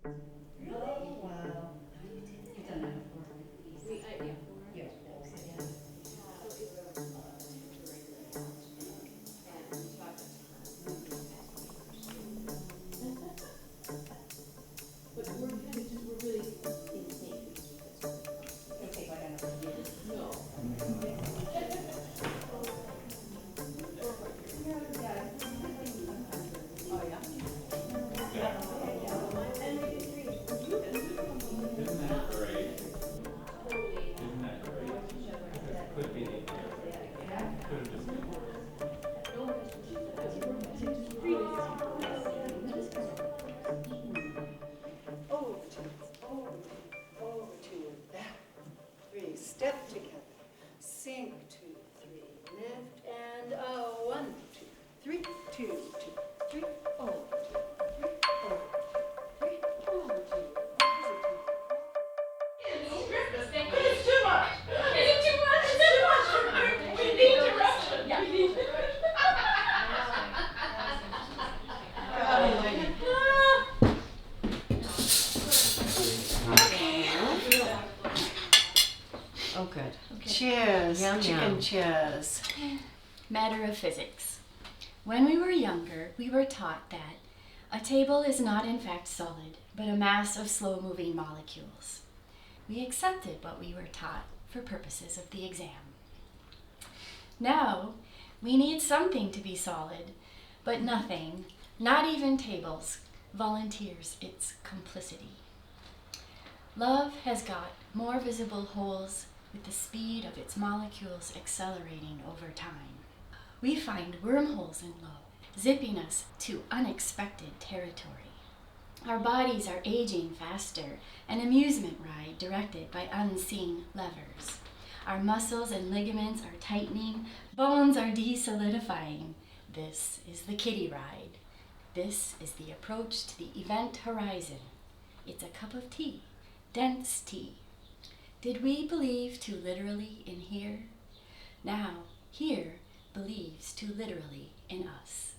Oh, wow. You've done that before. Yeah. But we're kind of just, we're really in sync because it'll take like another year. No. Oh, yeah? Isn't that great? Isn't that great? That could be the year. Could have just been worse. Over two, back, three, step together, sink, 2, 3, lift, and 1, 2, 3, 2, 2, 3, over, 2, 3, over, 3, over, 2, It's too much. Is it too much? Is it too much? We need direction. Yeah. We need direction. Oh, good. Okay. Cheers. Yum, Chicken yum. cheers. Matter of physics. When we were younger, we were taught that a table is not in fact solid, but a mass of slow-moving molecules. We accepted what we were taught for purposes of the exam. Now, we need something to be solid, but nothing, not even tables, volunteers its complicity. Love has got more visible holes with the speed of its molecules accelerating over time. We find wormholes in love, zipping us to unexpected territory. Our bodies are aging faster, an amusement ride directed by unseen levers. Our muscles and ligaments are tightening, bones are desolidifying. This is the kiddie ride. This is the approach to the event horizon. It's a cup of tea, dense tea. Did we believe too literally in here? Now, here believes too literally in us.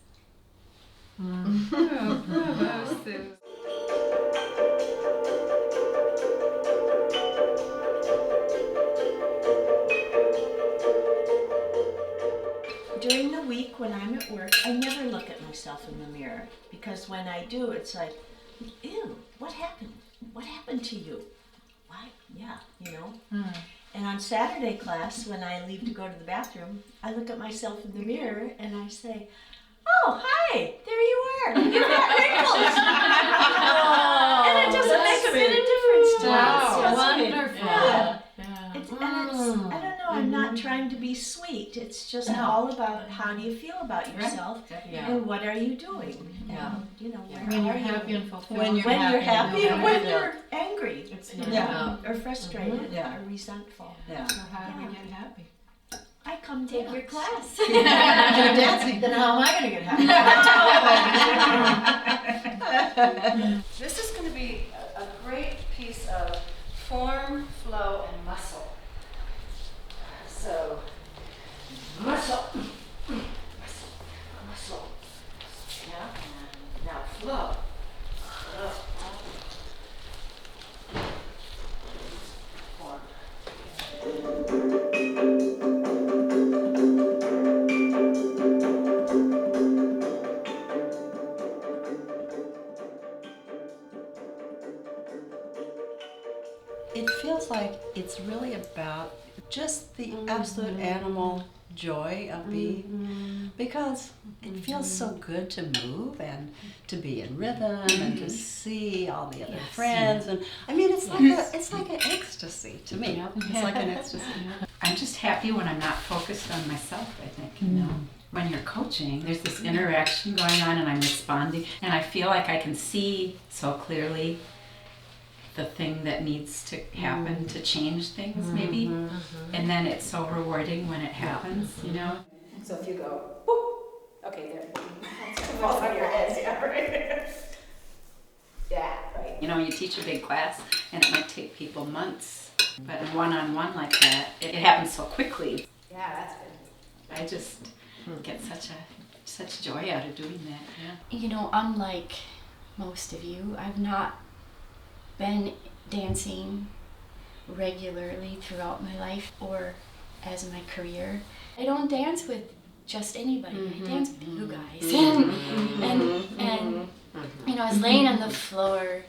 During the week when I'm at work, I never look at myself in the mirror because when I do, it's like, ew, what happened? What happened to you? What? Yeah, you know? And on Saturday class, when I leave to go to the bathroom, I look at myself in the mirror and I say, oh, hi, there you are. You've got wrinkles. And it doesn't make a bit of difference to me. It's just Wonderful. Yeah. It's, I don't know, I'm not trying to be sweet. It's just all about how do you feel about yourself and what are you doing? Yeah. And, you know, where When you're are happy you? and fulfilled. When you're happy and when you're angry. It's Or frustrated Yeah. or resentful. Yeah. So how do we get happy? I come Take dance. your class. You're dancing. Then how am I going to get happy? This is going to be a great piece of form, flow, and muscle. So, muscle, muscle. Yeah, and now flow. Form. It feels like it's really about just the absolute animal joy of being, because it feels so good to move and to be in rhythm and to see all the other friends, and I mean it's like an ecstasy to me. It's like an ecstasy. I'm just happy when I'm not focused on myself, I think, you know. When you're coaching, there's this interaction going on and I'm responding and I feel like I can see so clearly the thing that needs to happen to change things maybe. And then it's so rewarding when it happens, you know. So if you go, whoop, okay, there. It falls on your head, yeah, right? Yeah, right. You know, you teach a big class and it might take people months, but one-on-one like that, it happens so quickly. Yeah, that's good. I just get such joy out of doing that. Yeah. You know, unlike most of you, I've not been dancing regularly throughout my life or as my career. I don't dance with just anybody. I dance with you guys. And you know, I was laying on the floor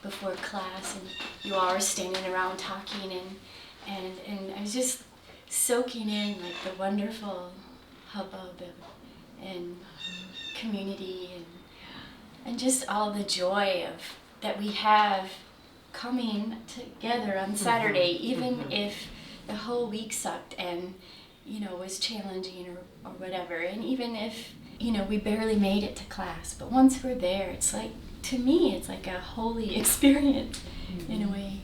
before class, and you all were standing around talking, and I was just soaking in like the wonderful hubbub and community and just all the joy of that we have coming together on Saturday, even if the whole week sucked and, you know, was challenging or whatever, and even if, you know, we barely made it to class, but once we're there, it's like, to me, it's like a holy experience in a way.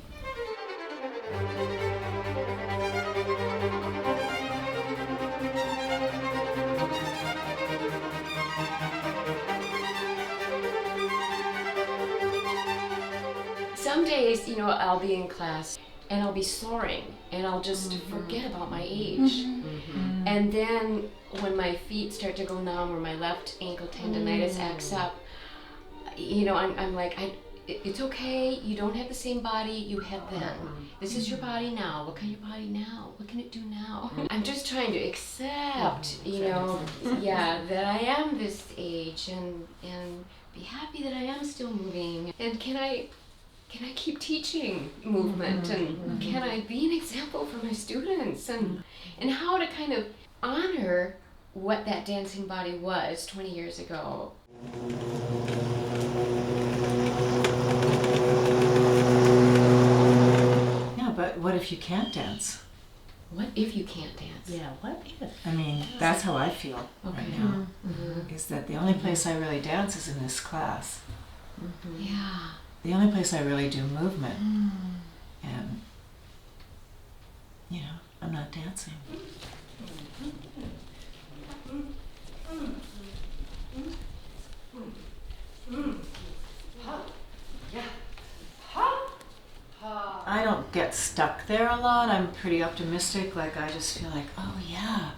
Some days, you know, I'll be in class and I'll be soaring and I'll just forget about my age. And then when my feet start to go numb or my left ankle tendonitis acts up, you know, I'm like, it's okay, you don't have the same body you had then. This is your body now. What can your body now? What can it do now? I'm just trying to accept, you know, yeah, that I am this age and be happy that I am still moving. And can I keep teaching movement, and can I be an example for my students, and how to kind of honor what that dancing body was 20 years ago. Yeah, but what if you can't dance? What if you can't dance? Yeah, what if? I mean, that's how I feel right now, is that the only place I really dance is in this class. Yeah. The only place I really do movement. And, you know, I'm not dancing. I don't get stuck there a lot. I'm pretty optimistic. Like, I just feel like, oh yeah,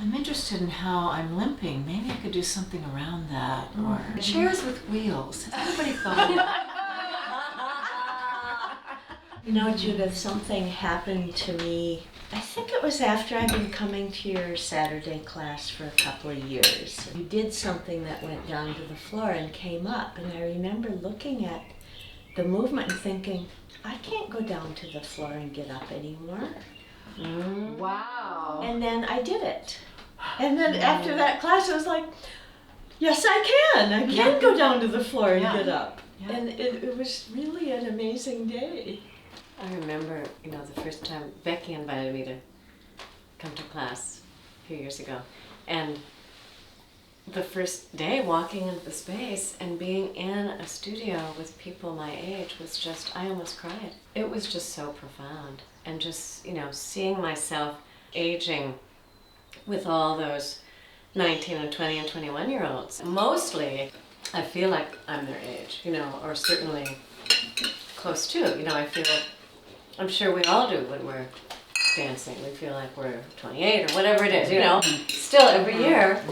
I'm interested in how I'm limping. Maybe I could do something around that. Or chairs with wheels. Has anybody thought of that? You know, Judith, something happened to me. I think it was after I'd been coming to your Saturday class for a couple of years. You did something that went down to the floor and came up, and I remember looking at the movement and thinking, I can't go down to the floor and get up anymore. Wow. And then I did it. And then after that class, I was like, yes, I can. I can go down to the floor and get up. Yeah. And it was really an amazing day. I remember, you know, the first time Becky invited me to come to class a few years ago. And the first day walking into the space and being in a studio with people my age was just, I almost cried. It was just so profound. And just, you know, seeing myself aging with all those 19 and 20 and 21-year-olds. Mostly, I feel like I'm their age, you know, or certainly close to, you know, I feel, I'm sure we all do when we're dancing. We feel like we're 28 or whatever it is, you know. Still, every year,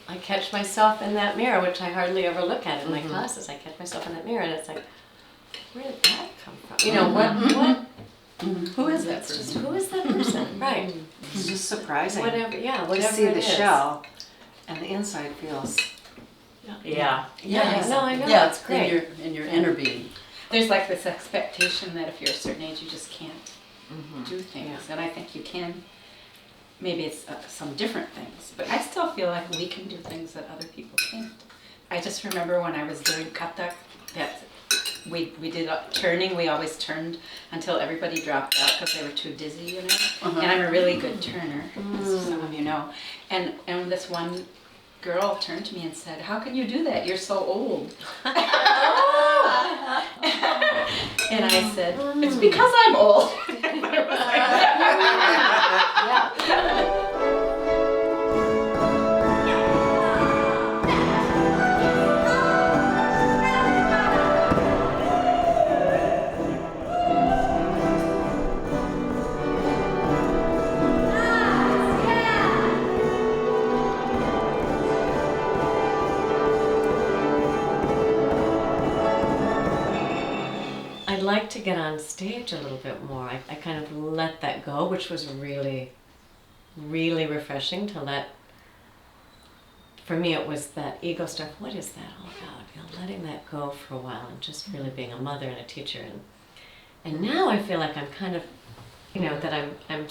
I catch myself in that mirror, which I hardly ever look at in my classes. I catch myself in that mirror and it's like, where did that come from? You know, what? Who is that It's just, person? who is that person? Right. It's just surprising Whatever, yeah, to whatever see it the is. shell, and the inside feels. Yeah. Yeah. No, I know, Yeah, it's great. in your inner being. There's like this expectation that if you're a certain age, you just can't do things, and I think you can. Maybe it's some different things, but I still feel like we can do things that other people can't. I just remember when I was doing kata, that we did turning. We always turned until everybody dropped out because they were too dizzy, you know. And I'm a really good turner, as some of you know. And this one girl turned to me and said, "How can you do that? You're so old." And I said, "It's because I'm old." like to get on stage a little bit more. I kind of let that go, which was really, really refreshing to let. For me, it was that ego stuff. What is that all about? You know, letting that go for a while and just really being a mother and a teacher. And now I feel like I'm kind of, you know, that I'm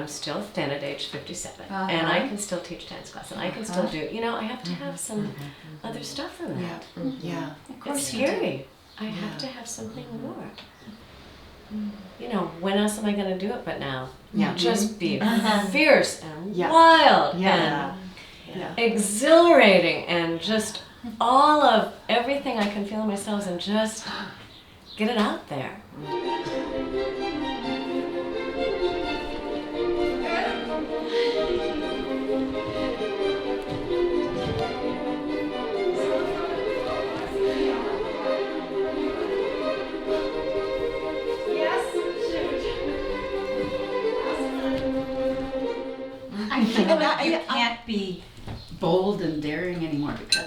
still thin at age 57, and I can still teach dance class, and I can still do. You know, I have to have some other stuff than that. Yeah. It's scary. I have to have something more. You know, when else am I going to do it but now? Yeah. Just be fierce and wild and exhilarating and just all of everything I can feel in myself and just get it out there. I feel like you can't be bold and daring anymore because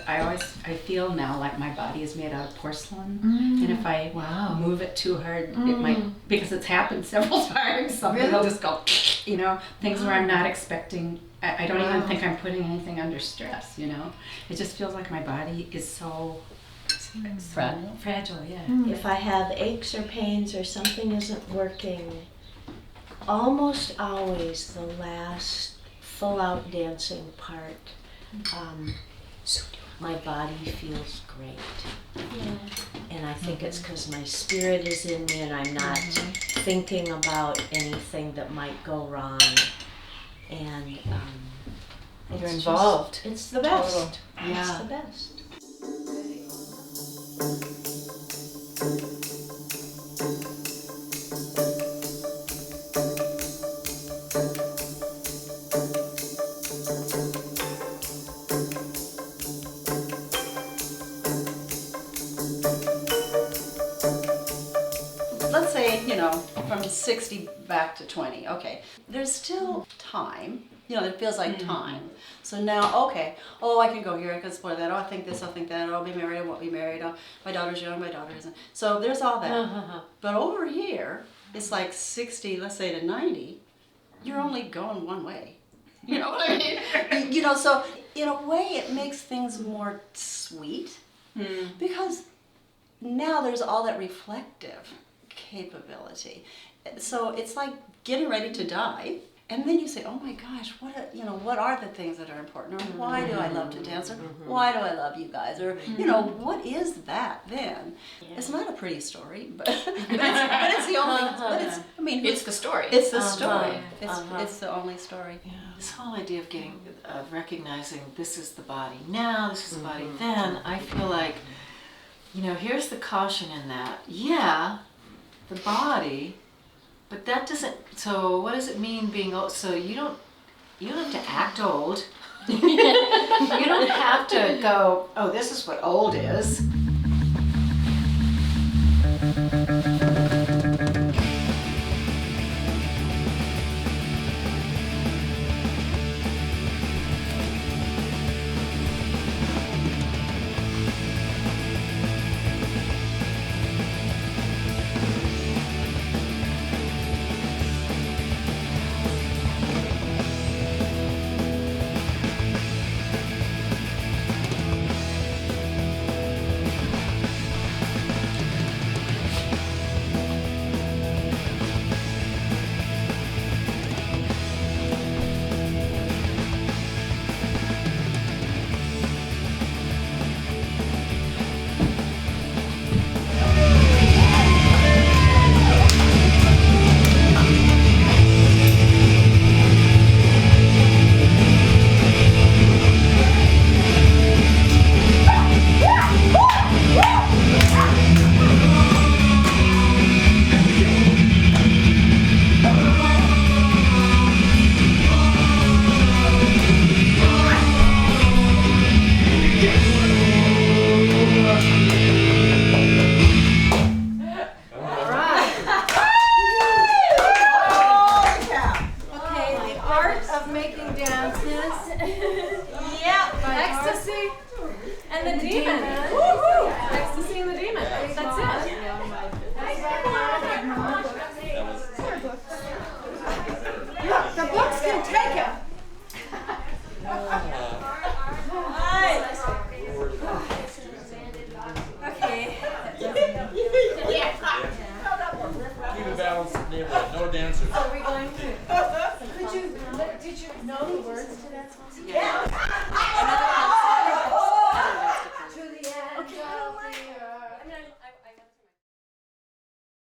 I feel now like my body is made out of porcelain, and if I move it too hard, it might, because it's happened several times, something will just go, you know, things where I'm not expecting. I don't even think I'm putting anything under stress, you know. It just feels like my body is so fragile, yeah. If I have aches or pains or something isn't working, almost always the last full-out dancing part, my body feels great. And I think it's because my spirit is in me and I'm not thinking about anything that might go wrong. And You're involved. It's the best. Total. It's the best. Let's say, you know, from 60 back to 20, okay. There's still time, you know, it feels like time. So now, okay, I can go here, I can explore that, I think this, I'll think that, I'll be married, I won't be married, my daughter's young, my daughter isn't. So there's all that. But over here, it's like 60, let's say to 90, you're only going one way. You know what I mean? You know, so in a way it makes things more sweet because now there's all that reflective capability. So it's like getting ready to die, and then you say, oh my gosh, what are the things that are important, or why do I love to dance, or why do I love you guys, or you know, what is that then? It's not a pretty story, but it's the only, It's the story. It's the story. It's the only story. This whole idea of recognizing this is the body now, this is the body then, I feel like, you know, here's the caution in that. Yeah, the body, but that doesn't, so what does it mean being old? So you don't have to act old. You don't have to go, oh, this is what old is. Ecstasy and the demon. Woo-hoo! Ecstasy and the demon. That's it.